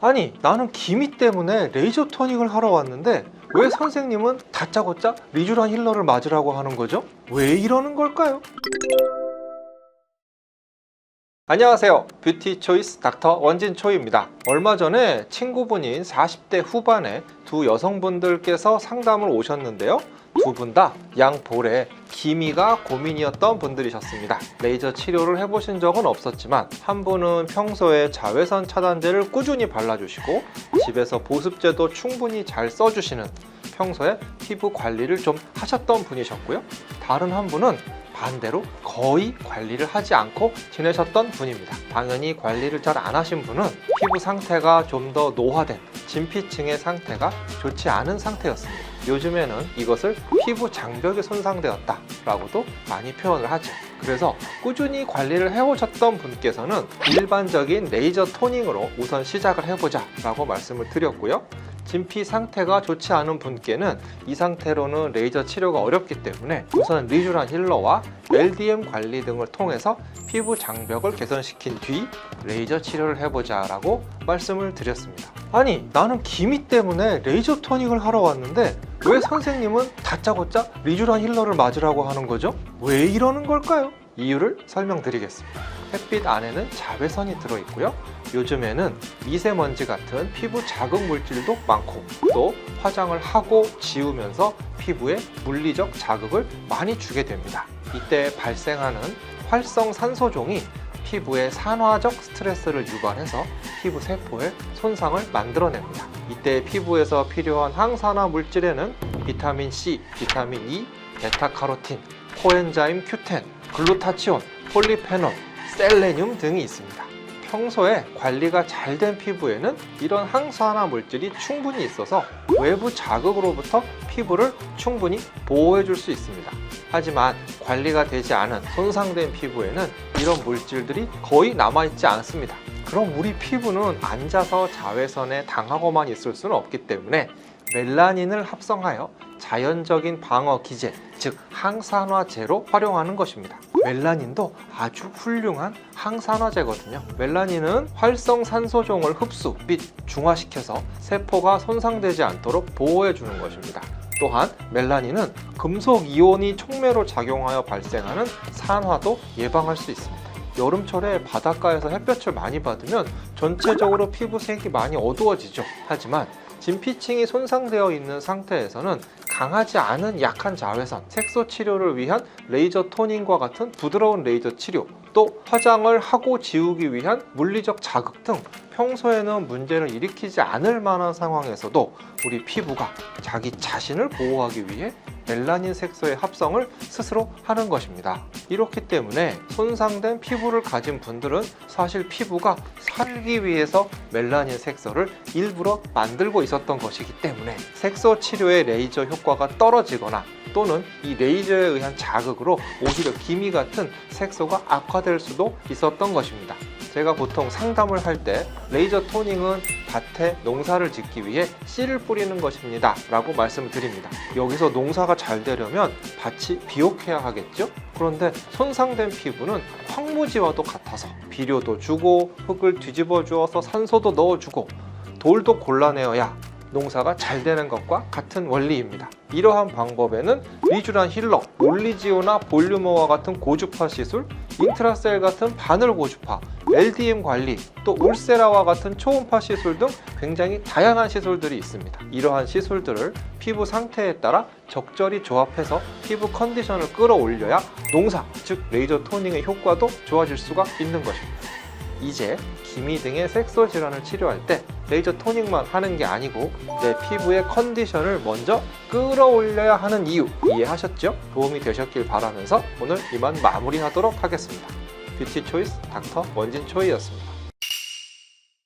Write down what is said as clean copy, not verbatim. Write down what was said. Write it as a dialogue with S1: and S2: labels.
S1: 아니, 나는 기미 때문에 레이저 토닝을 하러 왔는데 왜 선생님은 다짜고짜 리쥬란 힐러를 맞으라고 하는 거죠? 왜 이러는 걸까요? 안녕하세요, 뷰티 초이스 닥터 원진초이입니다. 얼마 전에 친구분인 40대 후반의 두 여성분들께서 상담을 오셨는데요, 두 분 다 양볼에 기미가 고민이었던 분들이셨습니다. 레이저 치료를 해보신 적은 없었지만 한 분은 평소에 자외선 차단제를 꾸준히 발라주시고 집에서 보습제도 충분히 잘 써주시는, 평소에 피부 관리를 좀 하셨던 분이셨고요, 다른 한 분은 반대로 거의 관리를 하지 않고 지내셨던 분입니다. 당연히 관리를 잘 안 하신 분은 피부 상태가 좀 더 노화된 진피층의 상태가 좋지 않은 상태였습니다. 요즘에는 이것을 피부 장벽이 손상되었다 라고도 많이 표현을 하죠. 그래서 꾸준히 관리를 해오셨던 분께서는 일반적인 레이저 토닝으로 우선 시작을 해보자 라고 말씀을 드렸고요, 진피 상태가 좋지 않은 분께는 이 상태로는 레이저 치료가 어렵기 때문에 우선 리쥬란 힐러와 LDM 관리 등을 통해서 피부 장벽을 개선시킨 뒤 레이저 치료를 해보자 라고 말씀을 드렸습니다. 아니, 나는 기미 때문에 레이저 토닝을 하러 왔는데 왜 선생님은 다짜고짜 리쥬란 힐러를 맞으라고 하는 거죠? 왜 이러는 걸까요? 이유를 설명드리겠습니다. 햇빛 안에는 자외선이 들어있고요, 요즘에는 미세먼지 같은 피부 자극 물질도 많고, 또 화장을 하고 지우면서 피부에 물리적 자극을 많이 주게 됩니다. 이때 발생하는 활성산소종이 피부에 산화적 스트레스를 유발해서 피부 세포에 손상을 만들어냅니다. 이때 피부에서 필요한 항산화 물질에는 비타민 C, 비타민 E, 베타카로틴, 코엔자임 Q10, 글루타치온, 폴리페놀, 셀레늄 등이 있습니다. 평소에 관리가 잘 된 피부에는 이런 항산화 물질이 충분히 있어서 외부 자극으로부터 피부를 충분히 보호해 줄 수 있습니다. 하지만 관리가 되지 않은 손상된 피부에는 이런 물질들이 거의 남아있지 않습니다. 그럼 우리 피부는 앉아서 자외선에 당하고만 있을 수는 없기 때문에 멜라닌을 합성하여 자연적인 방어 기제, 즉 항산화제로 활용하는 것입니다. 멜라닌도 아주 훌륭한 항산화제거든요. 멜라닌은 활성산소종을 흡수 및 중화시켜서 세포가 손상되지 않도록 보호해 주는 것입니다. 또한 멜라닌은 금속 이온이 촉매로 작용하여 발생하는 산화도 예방할 수 있습니다. 여름철에 바닷가에서 햇볕을 많이 받으면 전체적으로 피부색이 많이 어두워지죠. 하지만 진피층이 손상되어 있는 상태에서는 강하지 않은 약한 자외선, 색소 치료를 위한 레이저 토닝과 같은 부드러운 레이저 치료, 또 화장을 하고 지우기 위한 물리적 자극 등 평소에는 문제를 일으키지 않을 만한 상황에서도 우리 피부가 자기 자신을 보호하기 위해 멜라닌 색소의 합성을 스스로 하는 것입니다. 이렇기 때문에 손상된 피부를 가진 분들은 사실 피부가 살기 위해서 멜라닌 색소를 일부러 만들고 있었던 것이기 때문에 색소 치료의 레이저 효과가 떨어지거나 또는 이 레이저에 의한 자극으로 오히려 기미 같은 색소가 악화될 수도 있었던 것입니다. 제가 보통 상담을 할 때 레이저 토닝은 밭에 농사를 짓기 위해 씨를 뿌리는 것입니다 라고 말씀을 드립니다. 여기서 농사가 잘 되려면 밭이 비옥해야 하겠죠? 그런데 손상된 피부는 황무지와도 같아서 비료도 주고 흙을 뒤집어 주어서 산소도 넣어주고 돌도 골라내어야 농사가 잘 되는 것과 같은 원리입니다. 이러한 방법에는 리쥬란 힐러, 올리지오나 볼륨어와 같은 고주파 시술, 인트라셀 같은 바늘 고주파, LDM 관리, 또 울세라와 같은 초음파 시술 등 굉장히 다양한 시술들이 있습니다. 이러한 시술들을 피부 상태에 따라 적절히 조합해서 피부 컨디션을 끌어올려야 농사, 즉 레이저 토닝의 효과도 좋아질 수가 있는 것입니다. 이제 기미 등의 색소 질환을 치료할 때 레이저 토닝만 하는 게 아니고 내 피부의 컨디션을 먼저 끌어올려야 하는 이유 이해하셨죠? 도움이 되셨길 바라면서 오늘 이만 마무리하도록 하겠습니다. 뷰티 초이스 닥터 원진초이였습니다.